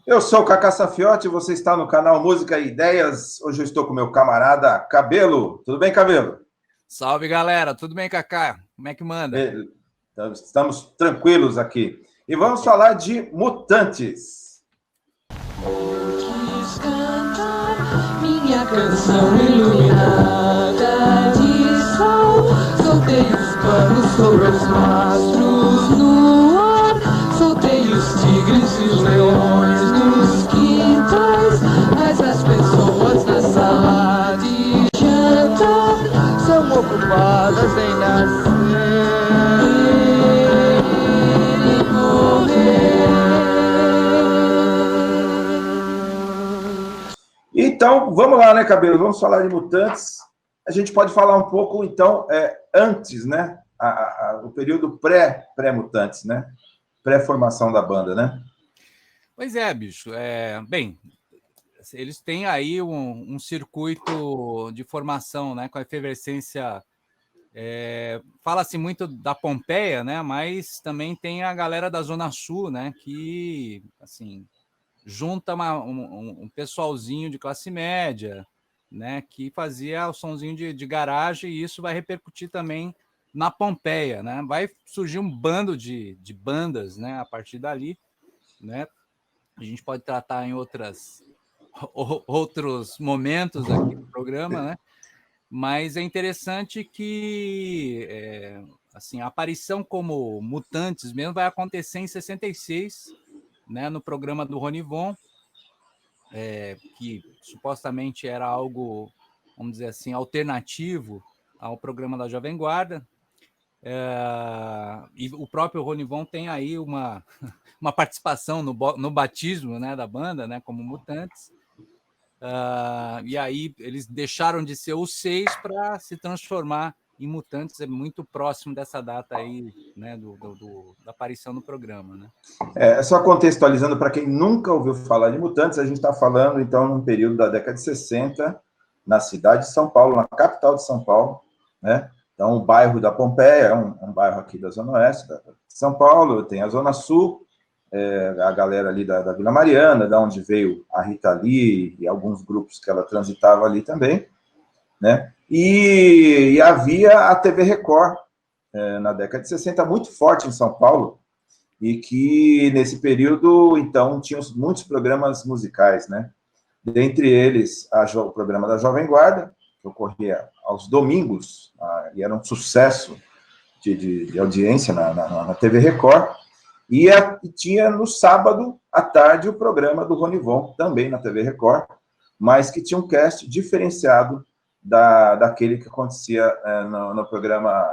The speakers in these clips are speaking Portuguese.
Eu sou o Cacá Safiotti, você está no canal Música e Ideias. Hoje eu estou com meu camarada Cabelo. Tudo bem, Cabelo? Salve, galera. Tudo bem, Cacá? Como é que manda? Estamos tranquilos aqui. E vamos Ok. falar de Mutantes. Quis cantar minha canção iluminada de sol. Soltei os panos sobre os mastros no ar. Soltei os tigres e os leões nos quintais. Mas as pessoas na sala de jantar são ocupadas em nascer e morrer. Então, vamos lá, né, Cabelo? Vamos falar de Mutantes. A gente pode falar um pouco, então, antes, né? O período pré-Mutantes, né? Pré-formação da banda, né? Pois é, bicho. Bem, eles têm aí um circuito de formação, né, com a efervescência. Fala-se muito da Pompeia, né, mas também tem a galera da Zona Sul, né, que, assim, junta um pessoalzinho de classe média, né, que fazia o sonzinho de garagem, e isso vai repercutir também na Pompeia, né? Vai surgir um bando de bandas, né, a partir dali, né? A gente pode tratar em outros momentos aqui do programa, né? Mas é interessante que assim, a aparição como mutantes mesmo vai acontecer em 66, né, no programa do Ronivon, que supostamente era algo, vamos dizer assim, alternativo ao programa da Jovem Guarda. E o próprio Ronivon tem aí uma participação no batismo, né, da banda, né, como Mutantes. E aí eles deixaram de ser os 6 para se transformar em Mutantes, é muito próximo dessa data aí, né, da aparição no programa, né? Só contextualizando para quem nunca ouviu falar de Mutantes, a gente está falando, então, num período da década de 60, na cidade de São Paulo, na capital de São Paulo, né? Então, o bairro da Pompeia é um bairro aqui da Zona Oeste de São Paulo, tem a Zona Sul, a galera ali da Vila Mariana, da onde veio a Rita Lee e alguns grupos que ela transitava ali também, né? E havia a TV Record, na década de 60, muito forte em São Paulo, e que nesse período, então, tinham muitos programas musicais, né? Dentre eles, o programa da Jovem Guarda, que ocorria aos domingos, e era um sucesso de audiência na TV Record, e tinha no sábado à tarde o programa do Ronivon, também na TV Record, mas que tinha um cast diferenciado daquele que acontecia no programa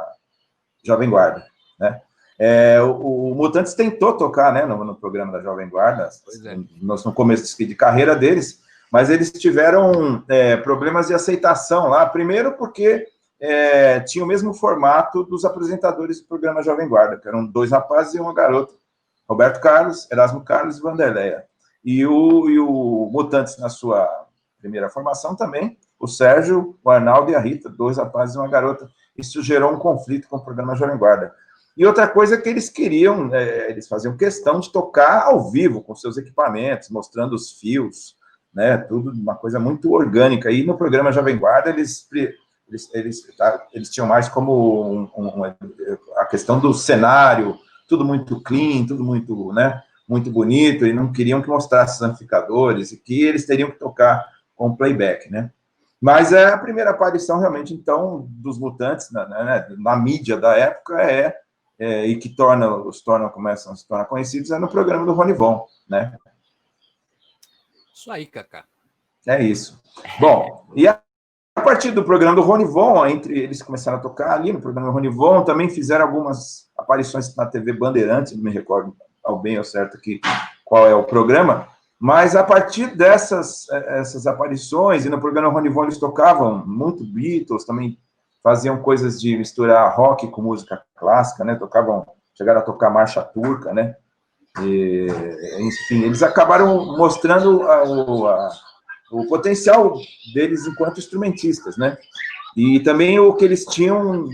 Jovem Guarda, né? O Mutantes tentou tocar, né, no programa da Jovem Guarda, no começo de carreira deles, mas eles tiveram problemas de aceitação lá, primeiro porque tinha o mesmo formato dos apresentadores do programa Jovem Guarda, que eram 2 rapazes e uma garota, Roberto Carlos, Erasmo Carlos e Vanderleia. E o Mutantes, na sua primeira formação também, o Sérgio, o Arnaldo e a Rita, 2 rapazes e uma garota. Isso gerou um conflito com o programa Jovem Guarda. E outra coisa é que eles queriam, eles faziam questão de tocar ao vivo, com seus equipamentos, mostrando os fios, né, tudo uma coisa muito orgânica. E no programa Jovem Guarda, eles tinham mais como a questão do cenário, tudo muito clean, tudo muito, né, muito bonito, e não queriam que mostrasse os amplificadores, e que eles teriam que tocar com playback, né. Mas a primeira aparição, realmente, então, dos Mutantes na mídia da época e que começam a se tornar conhecidos no programa do Ronivon, né? Isso aí, Cacá. É isso. Bom, e a partir do programa do Ronivon, eles começaram a tocar ali no programa do Ronivon, também fizeram algumas aparições na TV Bandeirantes, não me recordo ao bem ou certo aqui qual é o programa, mas a partir essas aparições, e no programa Ronivon eles tocavam muito Beatles, também faziam coisas de misturar rock com música clássica, né? Chegaram a tocar marcha turca, né? E, enfim, eles acabaram mostrando o potencial deles enquanto instrumentistas, né? E também o que eles tinham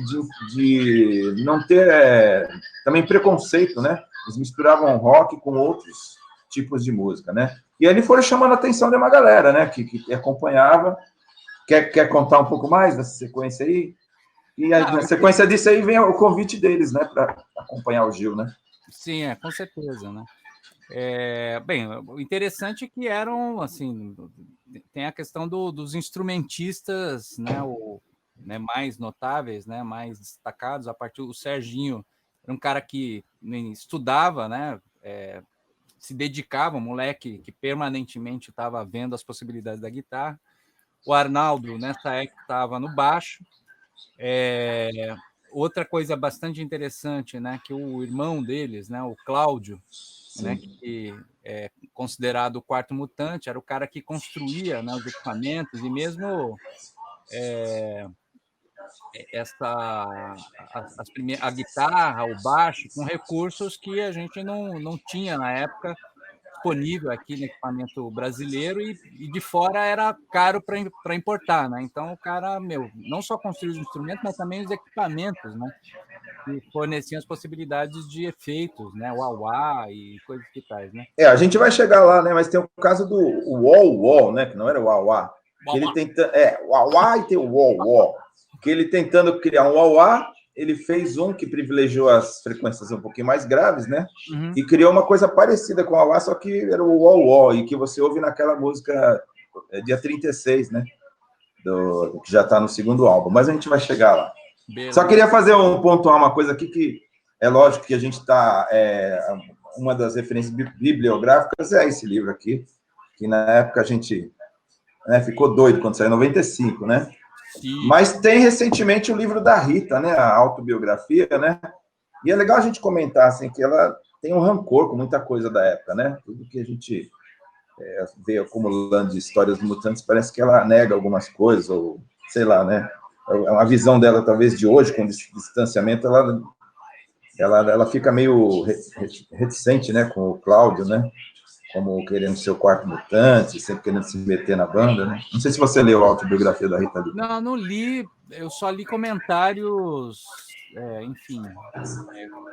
de não ter também preconceito, né? Eles misturavam rock com outros tipos de música, né? E ali foram chamando a atenção de uma galera, né? Que acompanhava. Quer contar um pouco mais dessa sequência aí? E na sequência disso aí vem o convite deles, né? Para acompanhar o Gil, né? Sim, com certeza, né? Bem, o interessante é que eram, assim, tem a questão dos instrumentistas, né, mais notáveis, né, mais destacados, a partir do Serginho, era um cara que estudava, né, se dedicava, um moleque que permanentemente estava vendo as possibilidades da guitarra. O Arnaldo, nessa época, estava no baixo. Outra coisa bastante interessante, né, que o irmão deles, né, o Cláudio, né, que é considerado o quarto mutante, era o cara que construía, né, os equipamentos e mesmo a guitarra, o baixo, com recursos que a gente não tinha na época disponível aqui no equipamento brasileiro e de fora era caro para importar, né? Então o cara, não só construiu os instrumentos, mas também os equipamentos, né? Que forneciam as possibilidades de efeitos, né? Wah-wah e coisas que tais, né? A gente vai chegar lá, né? Mas tem o caso do wah-wah, né? Que não era wah-wah. Ele tenta, wah-wah e tem o wah-wah. Que ele tentando criar um wah-wah, ele fez um que privilegiou as frequências um pouquinho mais graves, né? Uhum. E criou uma coisa parecida com o wah-wah, só que era o wah-wah, e que você ouve naquela música dia 36, né? Que já está no segundo álbum. Mas a gente vai chegar lá. Beleza. Só queria pontuar uma coisa aqui que é lógico que a gente está... uma das referências bibliográficas é esse livro aqui, que na época a gente ficou doido quando saiu em 95, né? Sim. Mas tem recentemente o livro da Rita, né? A autobiografia, né? E é legal a gente comentar assim, que ela tem um rancor com muita coisa da época, né? Tudo que a gente vê acumulando de histórias mutantes, parece que ela nega algumas coisas, ou sei lá, né? A visão dela, talvez, de hoje, com o distanciamento, ela fica meio reticente, né? Com o Cláudio, né? Como querendo ser o quarto mutante, sempre querendo se meter na banda, né? Não sei se você leu a autobiografia da Rita Lee. Não li, eu só li comentários, enfim,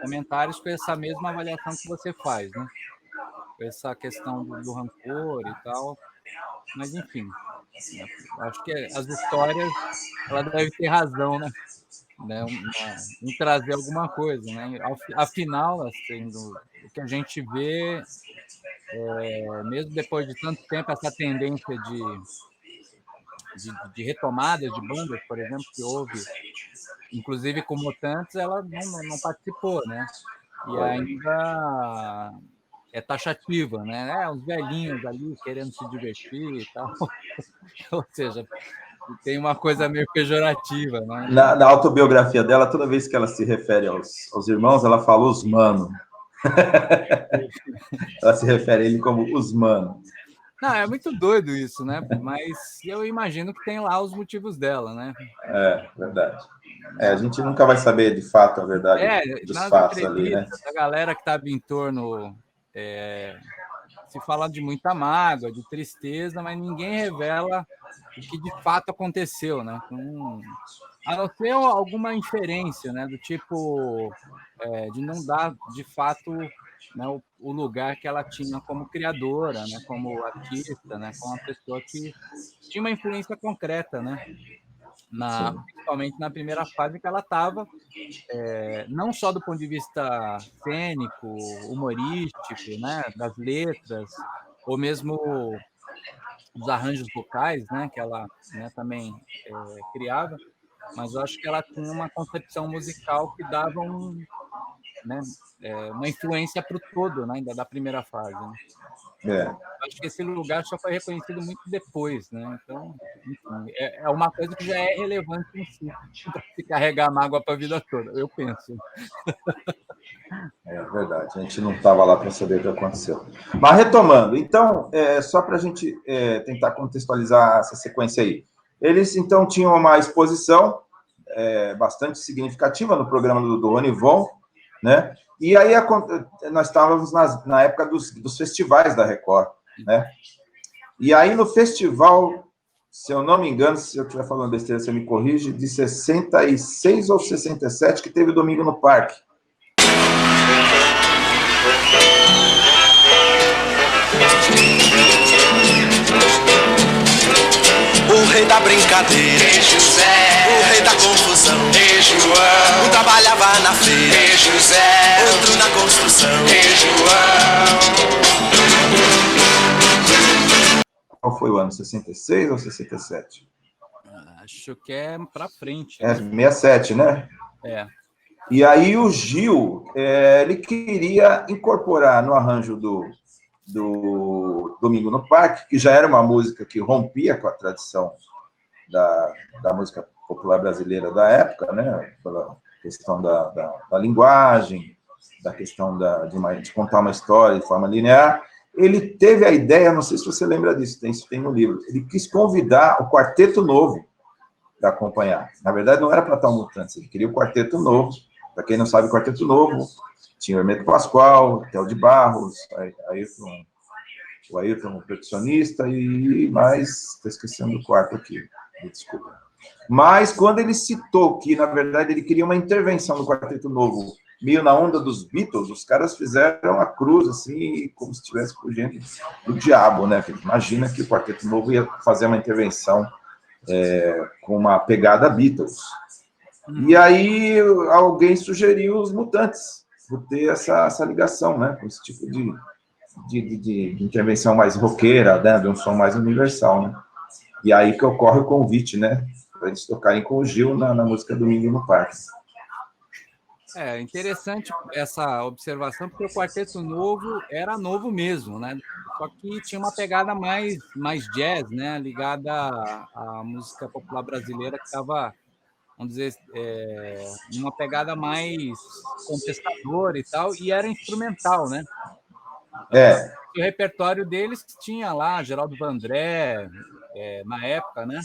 comentários com essa mesma avaliação que você faz, né? Com essa questão do rancor e tal, mas enfim, acho que as histórias, ela deve ter razão, né? Em trazer alguma coisa, né? Afinal, assim, o que a gente vê... mesmo depois de tanto tempo, essa tendência de retomadas de bandas, por exemplo, que houve, inclusive com Mutantes, ela não participou, né? E ainda é taxativa, né? Os velhinhos ali querendo se divertir e tal. Ou seja, tem uma coisa meio pejorativa, né? Na autobiografia dela, toda vez que ela se refere aos irmãos, ela fala os mano. Ela se refere a ele como os mano. Não, é muito doido isso, né? Mas eu imagino que tem lá os motivos dela, né? Verdade. A gente nunca vai saber de fato a verdade dos fatos ali, né? A galera que estava em torno se fala de muita mágoa, de tristeza, mas ninguém revela o que de fato aconteceu, né? A não ser alguma inferência, né? Do tipo de não dar de fato, né, o lugar que ela tinha como criadora, né? Como artista, né? Como uma pessoa que tinha uma influência concreta, né? Principalmente na primeira fase que ela estava, não só do ponto de vista cênico, humorístico, né, das letras, ou mesmo os arranjos vocais, né, que ela, né, também criava, mas eu acho que ela tinha uma concepção musical que dava uma influência para o todo, né, ainda da primeira fase. Né? Acho que esse lugar só foi reconhecido muito depois, né? Então, enfim, é uma coisa que já é relevante em si, para se carregar mágoa para a vida toda, eu penso. É verdade, a gente não estava lá para saber o que aconteceu. Mas retomando, então, só para a gente tentar contextualizar essa sequência aí. Eles, então, tinham uma exposição bastante significativa no programa do Ronivon, né? E aí nós estávamos na época dos festivais da Record, né? E aí no festival, se eu não me engano, se eu estiver falando besteira, você me corrige, de 66 ou 67, que teve o Domingo no Parque. brincadeira. E José, o rei da confusão. E João, um trabalhava na feira. E José, outro na construção. E João. Qual foi o ano? 66 ou 67? Acho que é para frente. É, 67, né? É. E aí o Gil, ele queria incorporar no arranjo do Domingo no Parque, que já era uma música que rompia com a tradição da música popular brasileira da época, né? Pela questão da linguagem, da questão de contar uma história de forma linear. Ele teve a ideia, não sei se você lembra disso, isso tem no livro, ele quis convidar o Quarteto Novo para acompanhar. Na verdade, não era para estar o Mutantes, ele queria o Quarteto Novo. Para quem não sabe, o Quarteto Novo tinha o Hermeto Pascoal, Theo de Barros, o Ayrton, o percussionista, e mais, estou esquecendo do quarto aqui, desculpa. Mas quando ele citou que, na verdade, ele queria uma intervenção do Quarteto Novo, meio na onda dos Beatles, os caras fizeram a cruz, assim, como se estivesse fugindo do diabo, né? Imagina que o Quarteto Novo ia fazer uma intervenção com uma pegada Beatles. E aí alguém sugeriu os Mutantes, por ter essa ligação, né? Com esse tipo de intervenção mais roqueira, né? De um som mais universal, né? E aí que ocorre o convite, né? Para eles tocarem com o Gil na música Domingo no Parque. É interessante essa observação, porque o Quarteto Novo era novo mesmo, né? Só que tinha uma pegada mais jazz, né? Ligada à música popular brasileira, que estava, vamos dizer, numa pegada mais contestadora e tal, e era instrumental, né? O repertório deles tinha lá Geraldo Vandré, na época, né?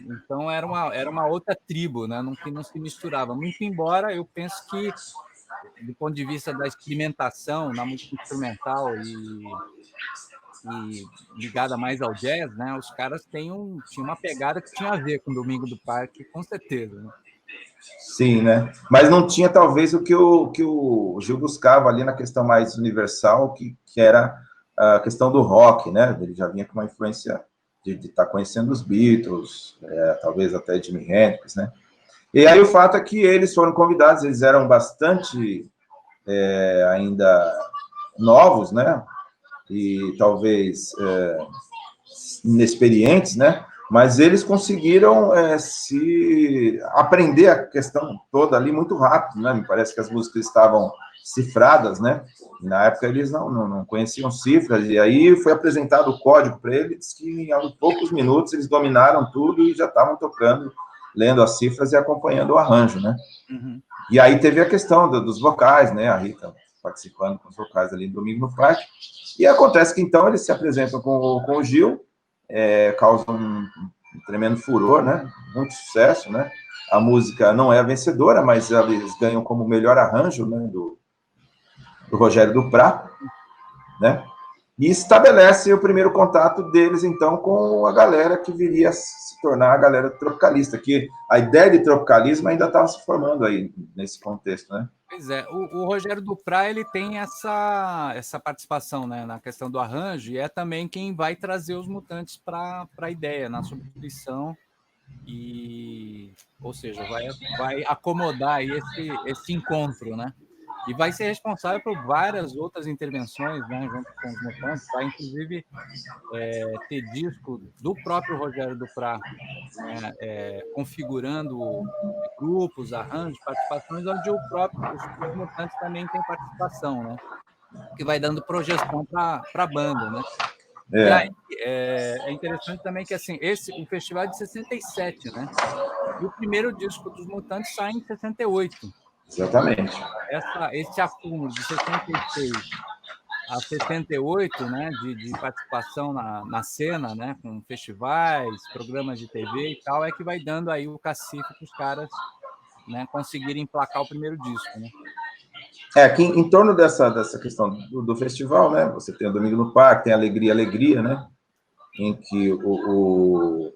Então era uma outra tribo, né? Que não se misturava. Muito embora eu penso que, do ponto de vista da experimentação na música instrumental e ligada mais ao jazz, né? Os caras tinham uma pegada que tinha a ver com o Domingo do Parque, com certeza, né? Sim, né? Mas não tinha, talvez, o que o Gil buscava ali na questão mais universal, que era a questão do rock, né? Ele já vinha com uma influência de estar conhecendo os Beatles, talvez até Jimi Hendrix, né? E aí o fato é que eles foram convidados, eles eram bastante ainda novos, né? E talvez inexperientes, né? Mas eles conseguiram se aprender a questão toda ali muito rápido, né? Me parece que as músicas estavam cifradas, né? E na época eles não conheciam cifras, e aí foi apresentado o código para eles, que em poucos minutos eles dominaram tudo e já estavam tocando, lendo as cifras e acompanhando o arranjo, né? Uhum. E aí teve a questão dos vocais, né? A Rita participando com os vocais ali no Domingo no Parque. E acontece que então eles se apresentam com o Gil, causam um tremendo furor, né? Muito sucesso, né? A música não é a vencedora, mas eles ganham como melhor arranjo, né? Do Rogério Duprat, né? E estabelece o primeiro contato deles, então, com a galera que viria a se tornar a galera tropicalista, que a ideia de tropicalismo ainda estava se formando aí, nesse contexto, né? Pois é, o Rogério Duprat, ele tem essa participação, né, na questão do arranjo, e é também quem vai trazer os Mutantes para a ideia, na substituição, ou seja, vai acomodar aí esse encontro, né? E vai ser responsável por várias outras intervenções, né, junto com os Mutantes, vai inclusive ter disco do próprio Rogério Duprat, né, configurando grupos, arranjos, participações, onde os Mutantes também têm participação, né? Que vai dando projeção para a banda, né? E aí é interessante também que assim, o festival é de 67, né? E o primeiro disco dos Mutantes sai em 68. Exatamente. Esse acúmulo de 66 a 78, né, de participação na cena, né, com festivais, programas de TV e tal, é que vai dando aí o cacife para os caras, né, conseguirem emplacar o primeiro disco, né? Que em torno dessa questão do festival, né, você tem o Domingo no Parque, tem Alegria, Alegria, né, em que o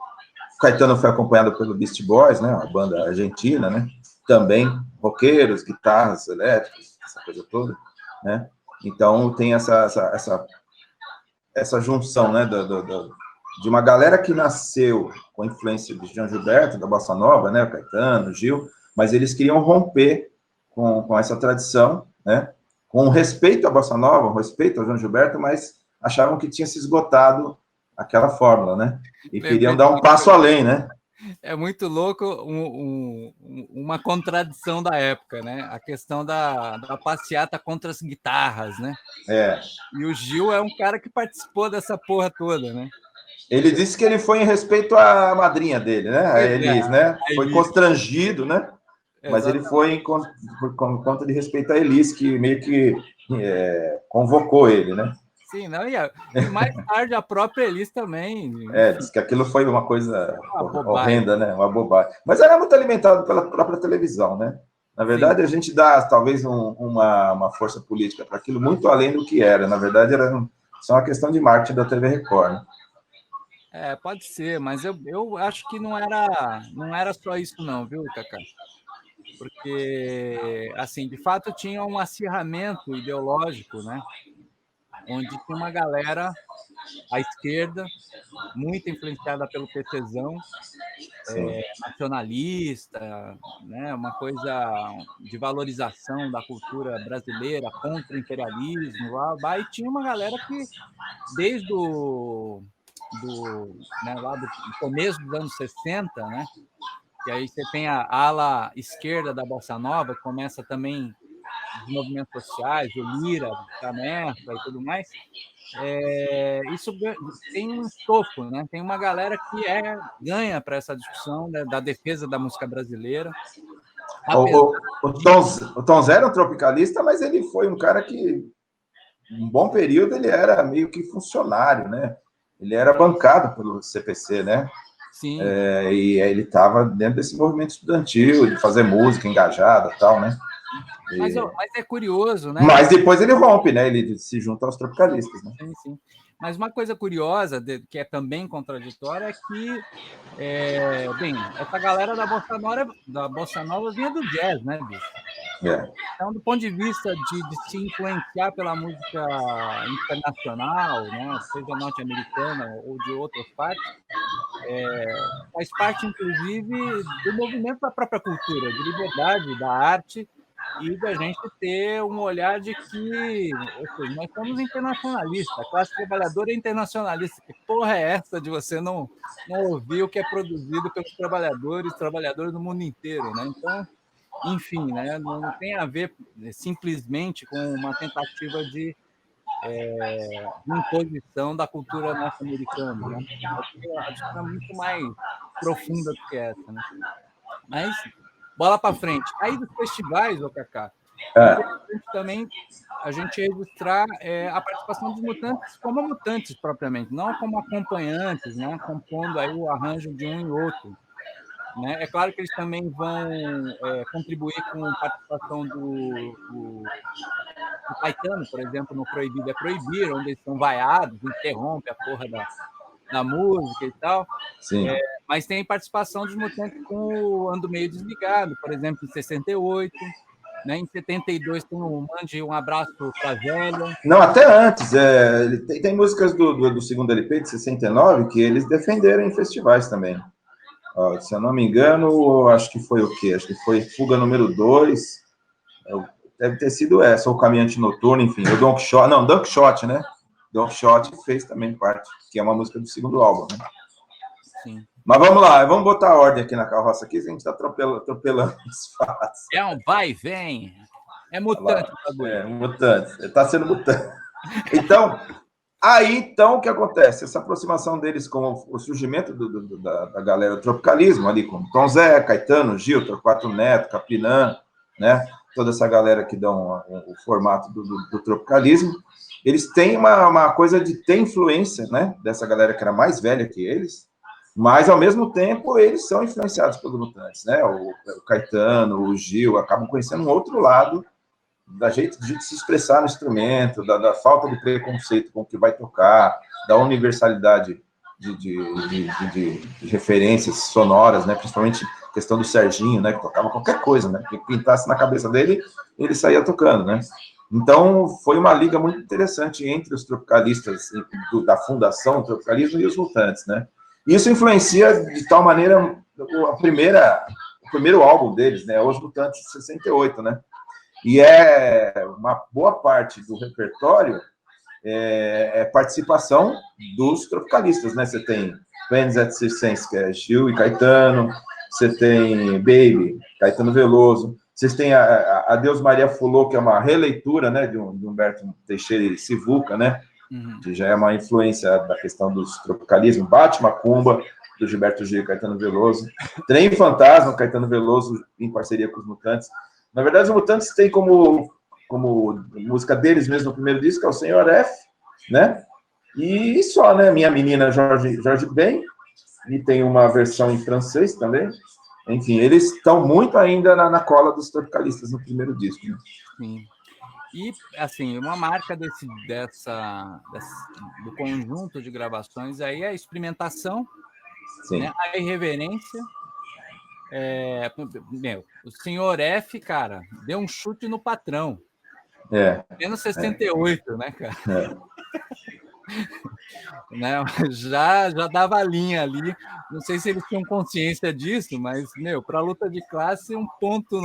Caetano foi acompanhado pelo Beast Boys, né, uma banda argentina, né, também roqueiros, guitarras elétricas, essa coisa toda, né, então tem essa junção, né, de uma galera que nasceu com a influência de João Gilberto, da Bossa Nova, né, o Caetano, o Gil, mas eles queriam romper com essa tradição, né, com respeito à Bossa Nova, respeito ao João Gilberto, mas achavam que tinha se esgotado aquela fórmula, né, e queriam dar um passo além, né. É muito louco uma contradição da época, né? A questão da passeata contra as guitarras, né? E o Gil é um cara que participou dessa porra toda, né? Ele disse que ele foi em respeito à madrinha dele, né? A Elis, né? Foi constrangido, né? Mas ele foi por conta de respeito à Elis, que meio que convocou ele, né? Sim, não, e mais tarde a própria Elis também. Diz que aquilo foi uma coisa horrenda, né? Uma bobagem. Mas era muito alimentado pela própria televisão, né? Na verdade, a gente dá talvez uma força política para aquilo muito além do que era. Na verdade, era só uma questão de marketing da TV Record, né? Pode ser, mas eu acho que não era só isso não, viu, Cacá? Porque, assim, de fato tinha um acirramento ideológico, né? Onde tinha uma galera à esquerda, muito influenciada pelo PTzão, nacionalista, né? Uma coisa de valorização da cultura brasileira contra o imperialismo, lá, e tinha uma galera que, desde lá do começo dos anos 60, né? E aí você tem a ala esquerda da Bossa Nova, que começa também os movimentos sociais, o Lira, Caneca e tudo mais. Isso tem um estofo, né? Tem uma galera que ganha para essa discussão, né, da defesa da música brasileira. O Tom Zé era um tropicalista, mas ele foi um cara que, um bom período, ele era meio que funcionário, né? Ele era bancado pelo CPC, né? Sim. E ele estava dentro desse movimento estudantil, de fazer música engajada e tal, né? Mas é curioso, né? Mas depois ele rompe, né? Ele se junta aos tropicalistas, né? Sim. Mas uma coisa curiosa, que é também contraditória, é que, essa galera da Bossa Nova vinha do jazz, né, bicho? Então, do ponto de vista de se influenciar pela música internacional, né, seja norte-americana ou de outras partes, faz parte, inclusive, do movimento da própria cultura, de liberdade, da arte, e da gente ter um olhar de que, ou seja, nós somos internacionalistas, a classe trabalhadora é internacionalista. Que porra é essa de você não ouvir o que é produzido pelos trabalhadores do mundo inteiro, né? Então, enfim, né? Não tem a ver simplesmente com uma tentativa de imposição da cultura norte-americana, né? A discussão é muito mais profunda do que essa, né? Mas bola para frente. Aí dos festivais, Cacá, também a gente registrar a participação dos Mutantes como mutantes propriamente, não como acompanhantes, né, compondo aí o arranjo de um e outro. Né? É claro que eles também vão contribuir com a participação do Caetano, por exemplo, no Proibido é Proibir, onde eles são vaiados, interrompe a porra da música e tal. Sim. Mas tem participação dos Mutantes com o Ando Meio Desligado, por exemplo, em 68. Né? Em 72 tem o Mande um Abraço pra Velha. Não, até antes. Tem músicas do segundo LP, de 69, que eles defenderam em festivais também. Se eu não me engano, acho que foi o quê? Acho que foi Fuga número 2. Deve ter sido essa, ou o Caminhante Noturno, enfim. O Don Quixote, não, Don Quixote, né? Don Quixote fez também parte, que é uma música do segundo álbum, né? Sim. Mas vamos lá, vamos botar a ordem aqui na carroça, aqui, a gente está atropelando os fatos. É um vai e vem. É mutante. Mutante. Está sendo mutante. Então, o que acontece? Essa aproximação deles com o surgimento da galera do tropicalismo, ali com Tom Zé, Caetano, Gil, Torquato Neto, Capinã, né? Toda essa galera que dão o formato do tropicalismo, eles têm uma coisa de ter influência, né? Dessa galera que era mais velha que eles, mas, ao mesmo tempo, eles são influenciados pelos Mutantes, né? O Caetano, o Gil, acabam conhecendo um outro lado da jeito de se expressar no instrumento, da falta de preconceito com o que vai tocar, da universalidade de referências sonoras, né? Principalmente a questão do Serginho, né? Que tocava qualquer coisa, né? Que pintasse na cabeça dele, ele saía tocando, né? Então, foi uma liga muito interessante entre os tropicalistas da fundação do tropicalismo e os Mutantes, né? Isso influencia de tal maneira o primeiro álbum deles, né? Os Mutantes de 68, né? E uma boa parte do repertório participação dos tropicalistas, né? Você tem Bands at Circense, que é Gil e Caetano, você tem Baby, Caetano Veloso, vocês têm a Deus Maria Fulô, que é uma releitura, né, de Humberto Teixeira e Sivuca, né, que já é uma influência da questão dos tropicalismos, Bate Macumba, do Gilberto Gil e Caetano Veloso, Trem Fantasma, Caetano Veloso, em parceria com os Mutantes. Na verdade, os Mutantes têm como música deles mesmo no primeiro disco, é o Senhor F, né? E só, né? Minha Menina Jorge Ben, e tem uma versão em francês também. Enfim, eles estão muito ainda na cola dos tropicalistas no primeiro disco. Né? Sim. E, assim, uma marca do conjunto de gravações aí é a experimentação, né? A irreverência. O Senhor F, cara, deu um chute no patrão. Menos 68, né, cara? Né? Já dava a linha ali. Não sei se eles tinham consciência disso, mas, para a luta de classe, um ponto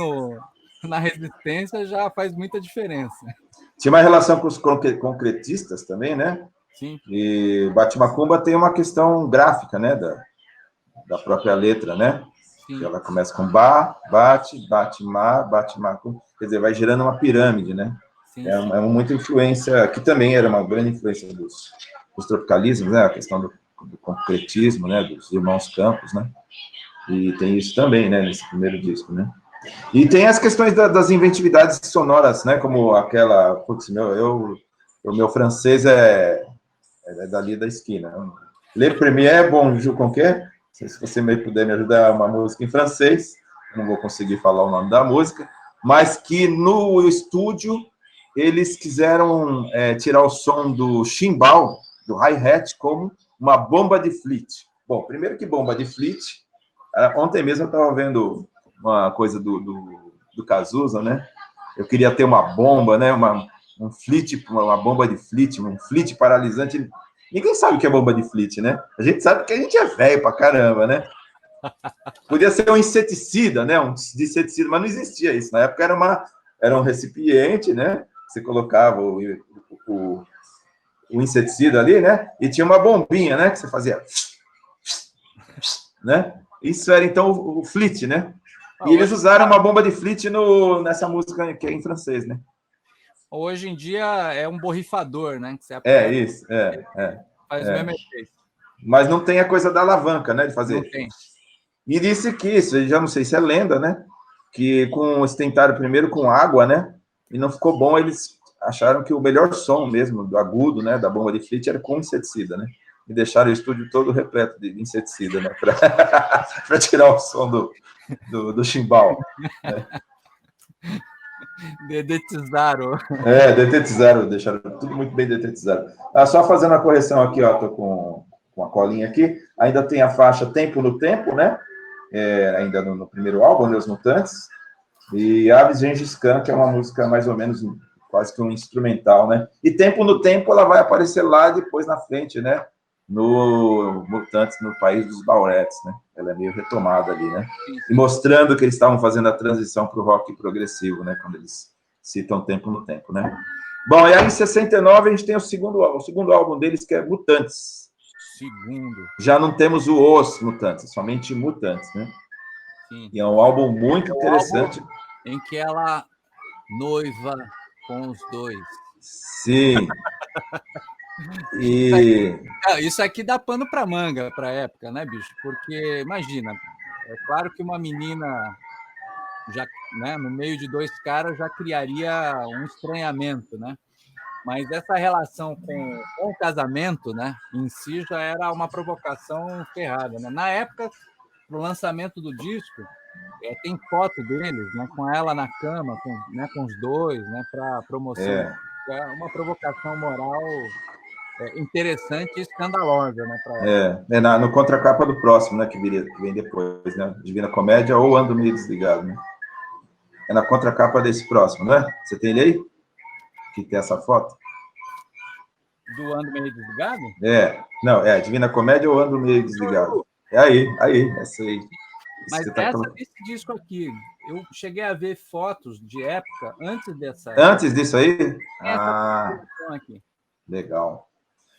na resistência já faz muita diferença. Tinha uma relação com os concretistas também, né? Sim. E Bate Macumba tem uma questão gráfica, né? Da própria letra, né? Sim. Ela começa com bate, macumba. Quer dizer, vai gerando uma pirâmide, né? Sim, é muita influência, que também era uma grande influência dos tropicalismos, né? A questão do concretismo, né? Dos irmãos Campos, né? E tem isso também, né? Nesse primeiro disco, né? E tem as questões das inventividades sonoras, né? Como aquela... Putz, o meu francês é dali da esquina. Le Premier Bonjour Conquer. Se você puder me ajudar, uma música em francês. Não vou conseguir falar o nome da música. Mas que no estúdio eles quiseram tirar o som do chimbal, do hi-hat, como uma bomba de Fleet. Bom, primeiro que bomba de Fleet... Ontem mesmo eu estava vendo uma coisa do Cazuza, né? Eu queria ter uma bomba, né? Um Fleet, uma bomba de Fleet, um Fleet paralisante. Ninguém sabe o que é bomba de Fleet, né? A gente sabe que a gente é velho pra caramba, né? Podia ser um inseticida, né? Um inseticida, mas não existia isso. Na época era um recipiente, né? Você colocava o inseticida ali, né? E tinha uma bombinha, né? Que você fazia... né? Isso era, então, o Fleet, né? E eles usaram uma bomba de Fleet nessa música que é em francês, né? Hoje em dia é um borrifador, né? Que você isso. Faz o mesmo efeito. Mas não tem a coisa da alavanca, né? De fazer. Não tem. E disse que isso, eu já não sei se é lenda, né? Que eles tentaram primeiro com água, né? E não ficou bom, eles acharam que o melhor som mesmo, do agudo, né? Da bomba de Fleet era com inseticida, né? E deixaram o estúdio todo repleto de inseticida, né? Para tirar o som do chimbal. Né? Dedetizaram. Dedetizaram, deixaram tudo muito bem detetizado. Só fazendo a correção aqui, ó, tô com a colinha aqui. Ainda tem a faixa Tempo no Tempo, né? Ainda no primeiro álbum, né, Os Mutantes. E Aves Gengis Khan, que é uma música mais ou menos quase que um instrumental, né? E Tempo no Tempo, ela vai aparecer lá depois na frente, né? No Mutantes, no País dos Bauretes, né? Ela é meio retomada ali, né? E mostrando que eles estavam fazendo a transição para o rock progressivo, né? Quando eles citam Tempo no Tempo, né? Bom, e aí em 69 a gente tem o segundo álbum deles, que é Mutantes. Já não temos Os Mutantes, somente Mutantes, né? Sim. E é um álbum muito interessante. Álbum em que ela noiva com os dois. Sim. E... Isso aqui dá pano para manga para a época, né, bicho? Porque, imagina, é claro que uma menina, já, né, no meio de dois caras, já criaria um estranhamento, né? Mas essa relação com o casamento, né, em si, já era uma provocação ferrada, né? Na época, pro lançamento do disco, tem foto deles, né, com ela na cama, com os dois, né, para promoção. É uma provocação moral interessante e escandalosa, né? No contracapa do próximo, né, que vem depois, né? Divina Comédia ou Ando Meio Desligado, né? É na contracapa desse próximo, né? Você tem ele aí? que tem essa foto? Do Ando Meio Desligado? Não, é Divina Comédia ou Ando Meio Desligado? É aí, essa aí. Mas Você tá essa colocando... desse disco aqui, eu cheguei a ver fotos de época antes dessa. Antes disso aí? Essa aqui. Legal.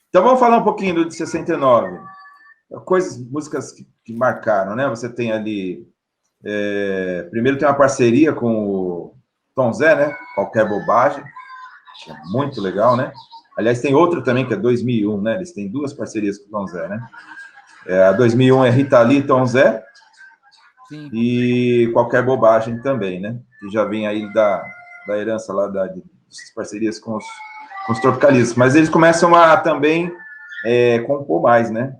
Então vamos falar um pouquinho do de 69. Músicas que marcaram, né? Você tem ali... primeiro tem uma parceria com o Tom Zé, né? Qualquer Bobagem. Que é muito legal, né? Aliás, tem outro também, que é 2001, né? Eles têm duas parcerias com o Tom Zé, né? A 2001 é Rita Lee e Tom Zé. Sim. E Qualquer Bobagem também, né? Que já vem aí da herança lá dessas parcerias com os tropicalistas. Mas eles começam a também compor mais, né?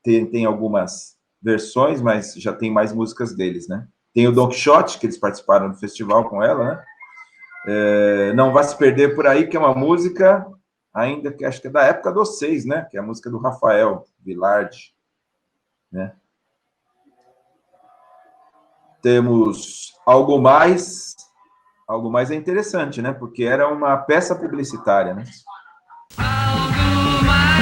Tem algumas versões, mas já tem mais músicas deles, né? Tem o Don Quixote, que eles participaram do festival com ela, né? Não Vá Se Perder Por Aí, que é uma música ainda que acho que é da época dos 6, né? Que é a música do Rafael Vilardi, né? Temos Algo Mais. Algo Mais é interessante, né? Porque era uma peça publicitária, né? Algo mais.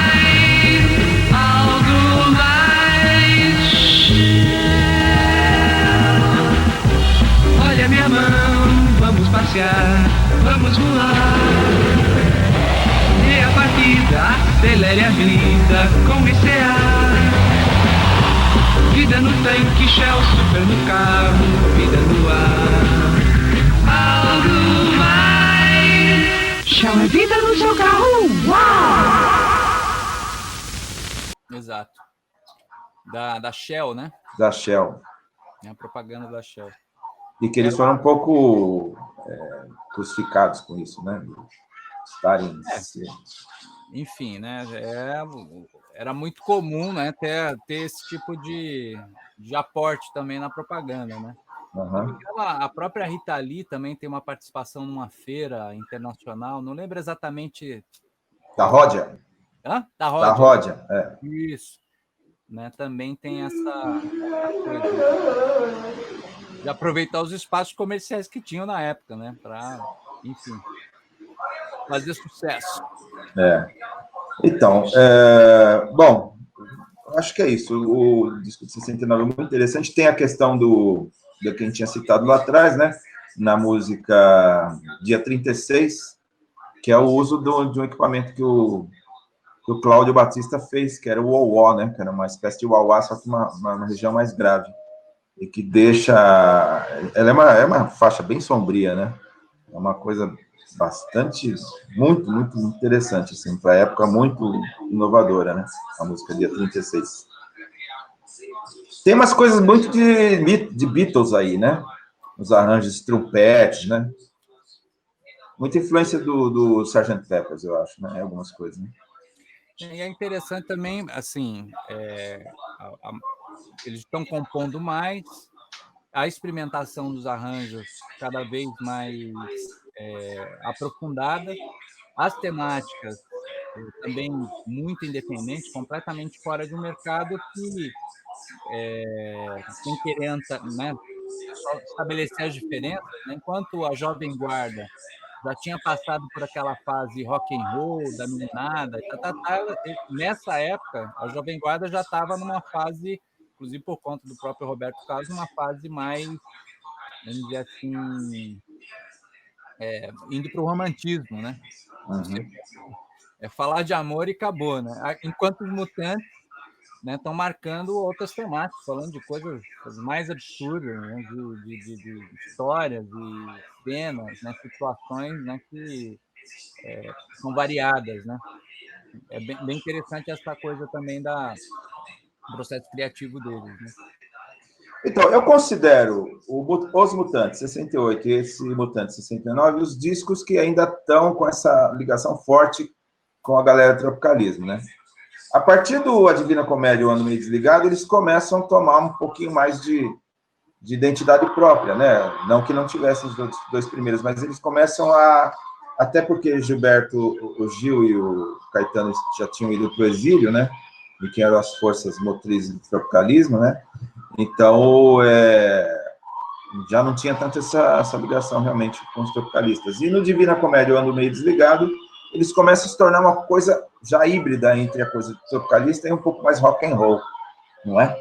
Olha minha mão, vamos passear, vamos voar. E a partida, acelere a vida com ICA. Vida no tanque, Shell, super no carro, vida no ar. Algo mais. Shell é vida no seu carro. Uau! Exato. Da Shell, né? Da Shell. É a propaganda da Shell. E que eles foram um pouco crucificados com isso, né? Estarem... Enfim, né? Era muito comum, né, ter esse tipo de aporte também na propaganda, né? Uhum. A própria Rita Lee também tem uma participação numa feira internacional, não lembro exatamente... Da Ródia? Hã? Da Ródia, Isso. Né? Também tem essa coisa de aproveitar os espaços comerciais que tinham na época, né? Para, enfim, fazer sucesso. Então, bom, acho que é isso. O disco de 69 é muito interessante. Tem a questão do que a gente tinha citado lá atrás, né? Na música Dia 36, que é o uso de um equipamento que o Cláudio Batista fez, que era o wah-wah, né? Que era uma espécie de wah-wah, só que uma região mais grave. E que deixa... Ela é uma faixa bem sombria, né? É uma coisa bastante, muito, muito interessante, assim, para a época, muito inovadora, né? A música Dia 36. Tem umas coisas muito de Beatles aí, né? Os arranjos de trompetes, né? Muita influência do Sgt. Pepper, eu acho, né? Algumas coisas, né? E é interessante também, assim, eles estão compondo mais, a experimentação dos arranjos cada vez mais aprofundada, as temáticas também muito independentes, completamente fora de um mercado que sem querer, né, só estabelecer as diferenças, né? Enquanto a Jovem Guarda já tinha passado por aquela fase rock and roll, da meninada, nessa época, a Jovem Guarda já estava numa fase, inclusive por conta do próprio Roberto Carlos, uma fase mais, vamos dizer assim, indo para o romantismo, né? Uhum. Falar de amor e acabou, né? Enquanto os Mutantes, né, estão marcando outras temáticas, falando de coisas mais absurdas, né, de histórias e cenas, né, situações, né, que são variadas, né? É bem interessante essa coisa também do processo criativo deles, né? Então, eu considero Os Mutantes 68 e esse Mutantes 69 os discos que ainda estão com essa ligação forte com a galera tropicalismo, né? A partir do A Divina Comédia e o Ando Meio Desligado, eles começam a tomar um pouquinho mais de identidade própria, né? Não que não tivessem os dois primeiros, mas eles começam a... Até porque o Gil e o Caetano já tinham ido para o exílio, né? E que eram as forças motrizes do tropicalismo, né? Então, já não tinha tanto essa ligação realmente com os tropicalistas. E no Divina Comédia eu ando meio desligado, eles começam a se tornar uma coisa já híbrida entre a coisa tropicalista e um pouco mais rock and roll, não é?